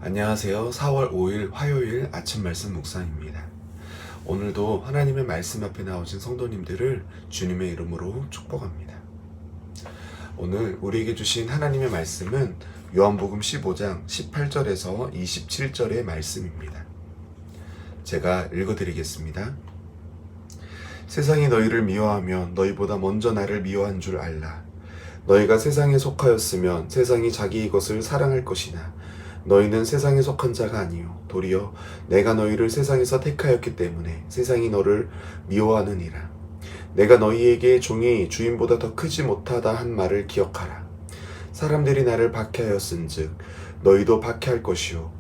안녕하세요. 4월 5일 화요일 아침 말씀 묵상입니다. 오늘도 하나님의 말씀 앞에 나오신 성도님들을 주님의 이름으로 축복합니다. 오늘 우리에게 주신 하나님의 말씀은 요한복음 15장 18절에서 27절의 말씀입니다. 제가 읽어드리겠습니다. 세상이 너희를 미워하면 너희보다 먼저 나를 미워한 줄 알라. 너희가 세상에 속하였으면 세상이 자기의 것을 사랑할 것이나 너희는 세상에 속한 자가 아니요 도리어 내가 너희를 세상에서 택하였기 때문에 세상이 너를 미워하느니라. 내가 너희에게 종이 주인보다 더 크지 못하다 한 말을 기억하라. 사람들이 나를 박해하였은즉 너희도 박해할 것이요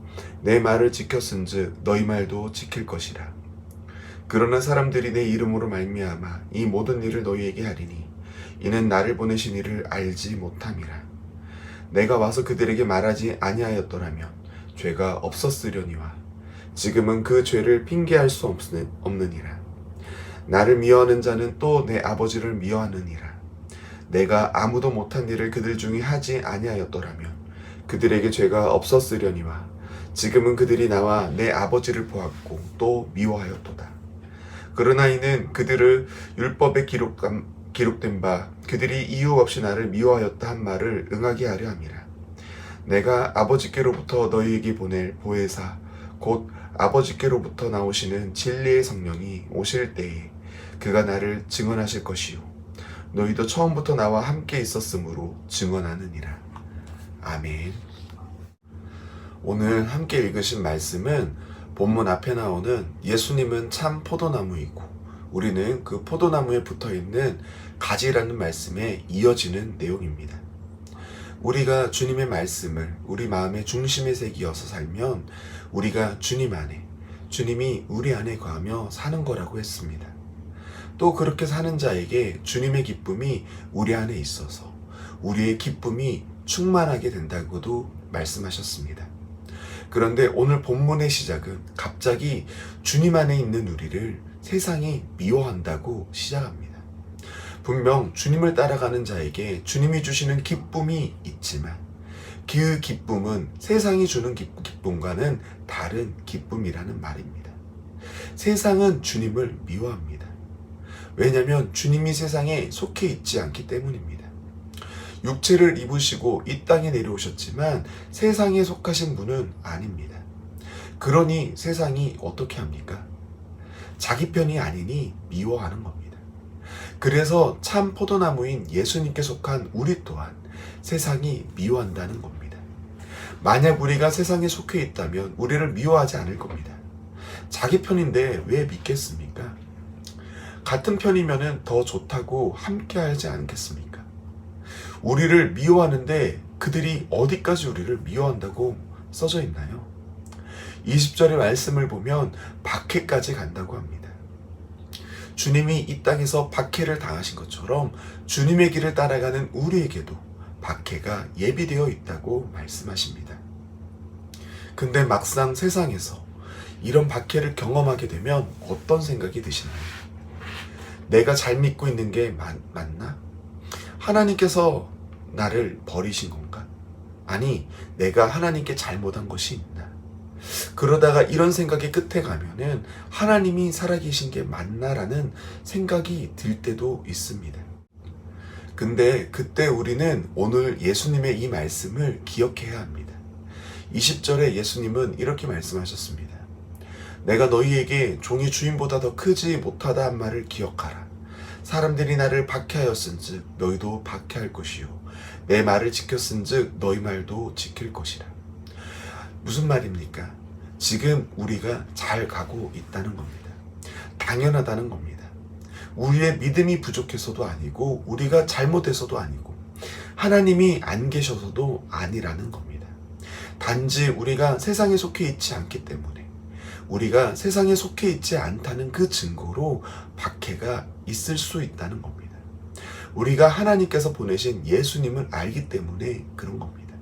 내 말을 지켰은즉 너희 말도 지킬 것이라. 그러나 사람들이 내 이름으로 말미암아 이 모든 일을 너희에게 하리니 이는 나를 보내신 이를 알지 못함이라. 내가 와서 그들에게 말하지 아니하였더라면 죄가 없었으려니와 지금은 그 죄를 핑계할 수 없느니라. 나를 미워하는 자는 또 내 아버지를 미워하느니라. 내가 아무도 못한 일을 그들 중에 하지 아니하였더라면 그들에게 죄가 없었으려니와 지금은 그들이 나와 내 아버지를 보았고 또 미워하였도다. 그러나 이는 그들의 율법에 기록된 바 그들이 이유 없이 나를 미워하였다 한 말을 응하게 하려 함이라. 내가 아버지께로부터 너희에게 보낼 보혜사 곧 아버지께로부터 나오시는 진리의 성령이 오실 때에 그가 나를 증언하실 것이요 너희도 처음부터 나와 함께 있었으므로 증언하느니라. 아멘. 오늘 함께 읽으신 말씀은 본문 앞에 나오는 예수님은 참 포도나무이고 우리는 그 포도나무에 붙어있는 가지라는 말씀에 이어지는 내용입니다. 우리가 주님의 말씀을 우리 마음의 중심에 새기어서 살면 우리가 주님 안에, 주님이 우리 안에 거하며 사는 거라고 했습니다. 또 그렇게 사는 자에게 주님의 기쁨이 우리 안에 있어서 우리의 기쁨이 충만하게 된다고도 말씀하셨습니다. 그런데 오늘 본문의 시작은 갑자기 주님 안에 있는 우리를 세상이 미워한다고 시작합니다. 분명 주님을 따라가는 자에게 주님이 주시는 기쁨이 있지만 그 기쁨은 세상이 주는 기쁨과는 다른 기쁨이라는 말입니다. 세상은 주님을 미워합니다. 왜냐하면 주님이 세상에 속해 있지 않기 때문입니다. 육체를 입으시고 이 땅에 내려오셨지만 세상에 속하신 분은 아닙니다. 그러니 세상이 어떻게 합니까? 자기 편이 아니니 미워하는 겁니다. 그래서 참 포도나무인 예수님께 속한 우리 또한 세상이 미워한다는 겁니다. 만약 우리가 세상에 속해 있다면 우리를 미워하지 않을 겁니다. 자기 편인데 왜 믿겠습니까? 같은 편이면 더 좋다고 함께 하지 않겠습니까? 우리를 미워하는데 그들이 어디까지 우리를 미워한다고 써져 있나요? 20절의 말씀을 보면 박해까지 간다고 합니다. 주님이 이 땅에서 박해를 당하신 것처럼 주님의 길을 따라가는 우리에게도 박해가 예비되어 있다고 말씀하십니다. 근데 막상 세상에서 이런 박해를 경험하게 되면 어떤 생각이 드시나요? 내가 잘 믿고 있는 게 맞나? 하나님께서 나를 버리신 건가? 아니, 내가 하나님께 잘못한 것이 있나? 그러다가 이런 생각의 끝에 가면은 하나님이 살아계신 게 맞나라는 생각이 들 때도 있습니다. 근데 그때 우리는 오늘 예수님의 이 말씀을 기억해야 합니다. 20절에 예수님은 이렇게 말씀하셨습니다. 내가 너희에게 종이 주인보다 더 크지 못하다 한 말을 기억하라. 사람들이 나를 박해하였은즉 너희도 박해할 것이요 내 말을 지켰은즉 너희 말도 지킬 것이라. 무슨 말입니까? 지금 우리가 잘 가고 있다는 겁니다. 당연하다는 겁니다. 우리의 믿음이 부족해서도 아니고 우리가 잘못해서도 아니고 하나님이 안 계셔서도 아니라는 겁니다. 단지 우리가 세상에 속해 있지 않기 때문에 우리가 세상에 속해 있지 않다는 그 증거로 박해가 있을 수 있다는 겁니다. 우리가 하나님께서 보내신 예수님을 알기 때문에 그런 겁니다.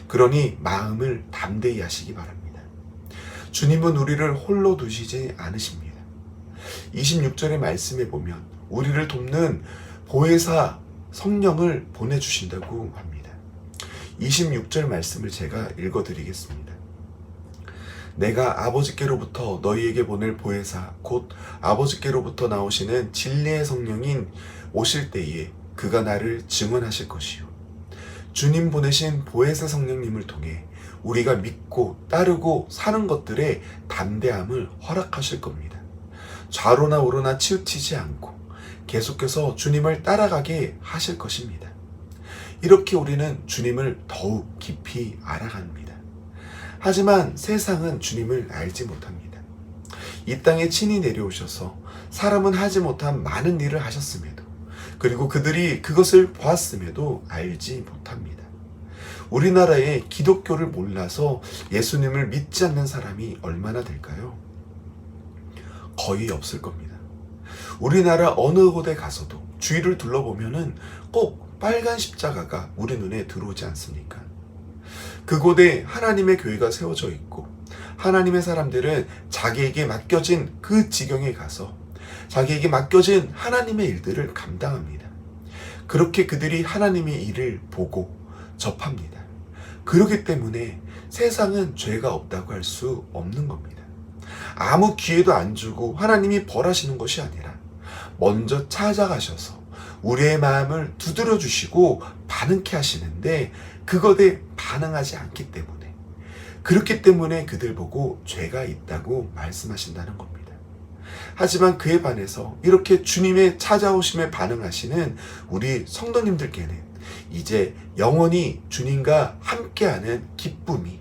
그러니 마음을 담대히 하시기 바랍니다. 주님은 우리를 홀로 두시지 않으십니다. 26절의 말씀에 보면 우리를 돕는 보혜사 성령을 보내주신다고 합니다. 26절 말씀을 제가 읽어드리겠습니다. 내가 아버지께로부터 너희에게 보낼 보혜사 곧 아버지께로부터 나오시는 진리의 성령인 오실 때에 그가 나를 증언하실 것이요. 주님 보내신 보혜사 성령님을 통해 우리가 믿고 따르고 사는 것들의 담대함을 허락하실 겁니다. 좌로나 우로나 치우치지 않고 계속해서 주님을 따라가게 하실 것입니다. 이렇게 우리는 주님을 더욱 깊이 알아갑니다. 하지만 세상은 주님을 알지 못합니다. 이 땅에 친히 내려오셔서 사람은 하지 못한 많은 일을 하셨음에도, 그리고 그들이 그것을 보았음에도 알지 못합니다. 우리나라에 기독교를 몰라서 예수님을 믿지 않는 사람이 얼마나 될까요? 거의 없을 겁니다. 우리나라 어느 곳에 가서도 주위를 둘러보면은 꼭 빨간 십자가가 우리 눈에 들어오지 않습니까? 그곳에 하나님의 교회가 세워져 있고 하나님의 사람들은 자기에게 맡겨진 그 지경에 가서 자기에게 맡겨진 하나님의 일들을 감당합니다. 그렇게 그들이 하나님의 일을 보고 접합니다. 그렇기 때문에 세상은 죄가 없다고 할 수 없는 겁니다. 아무 기회도 안 주고 하나님이 벌하시는 것이 아니라 먼저 찾아가셔서 우리의 마음을 두드려 주시고 반응케 하시는데 그것에 반응하지 않기 때문에, 그렇기 때문에 그들 보고 죄가 있다고 말씀하신다는 겁니다. 하지만 그에 반해서 이렇게 주님의 찾아오심에 반응하시는 우리 성도님들께는 이제 영원히 주님과 함께하는 기쁨이,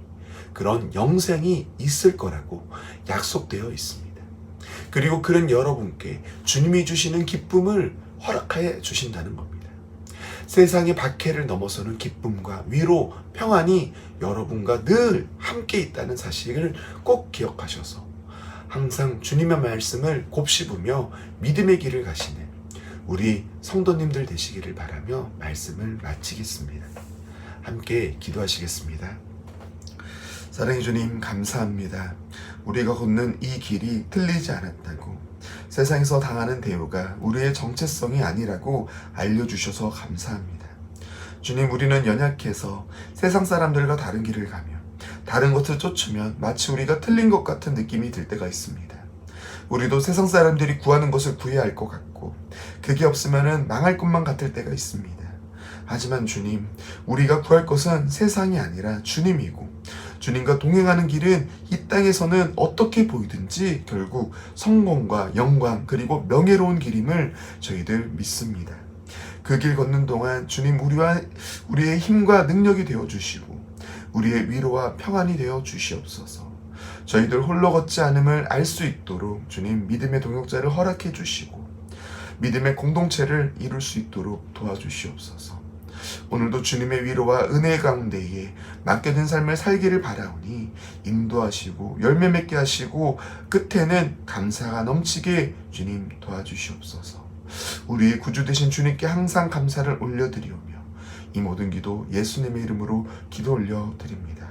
그런 영생이 있을 거라고 약속되어 있습니다. 그리고 그런 여러분께 주님이 주시는 기쁨을 허락해 주신다는 겁니다. 세상의 박해를 넘어서는 기쁨과 위로, 평안이 여러분과 늘 함께 있다는 사실을 꼭 기억하셔서 항상 주님의 말씀을 곱씹으며 믿음의 길을 가시는 우리 성도님들 되시기를 바라며 말씀을 마치겠습니다. 함께 기도하시겠습니다. 사랑해 주님, 감사합니다. 우리가 걷는 이 길이 틀리지 않았다고, 세상에서 당하는 대우가 우리의 정체성이 아니라고 알려주셔서 감사합니다. 주님, 우리는 연약해서 세상 사람들과 다른 길을 가며 다른 것을 쫓으면 마치 우리가 틀린 것 같은 느낌이 들 때가 있습니다. 우리도 세상 사람들이 구하는 것을 구해야 할 것 같고 그게 없으면 망할 것만 같을 때가 있습니다. 하지만 주님, 우리가 구할 것은 세상이 아니라 주님이고 주님과 동행하는 길은 이 땅에서는 어떻게 보이든지 결국 성공과 영광 그리고 명예로운 길임을 저희들 믿습니다. 그 길 걷는 동안 주님, 우리의 힘과 능력이 되어주시고 우리의 위로와 평안이 되어 주시옵소서. 저희들 홀로 걷지 않음을 알 수 있도록 주님, 믿음의 동역자를 허락해 주시고 믿음의 공동체를 이룰 수 있도록 도와주시옵소서. 오늘도 주님의 위로와 은혜 가운데에 맡겨진 삶을 살기를 바라오니 인도하시고 열매 맺게 하시고 끝에는 감사가 넘치게 주님 도와주시옵소서. 우리의 구주 되신 주님께 항상 감사를 올려드리오며 이 모든 기도 예수님의 이름으로 기도 올려드립니다.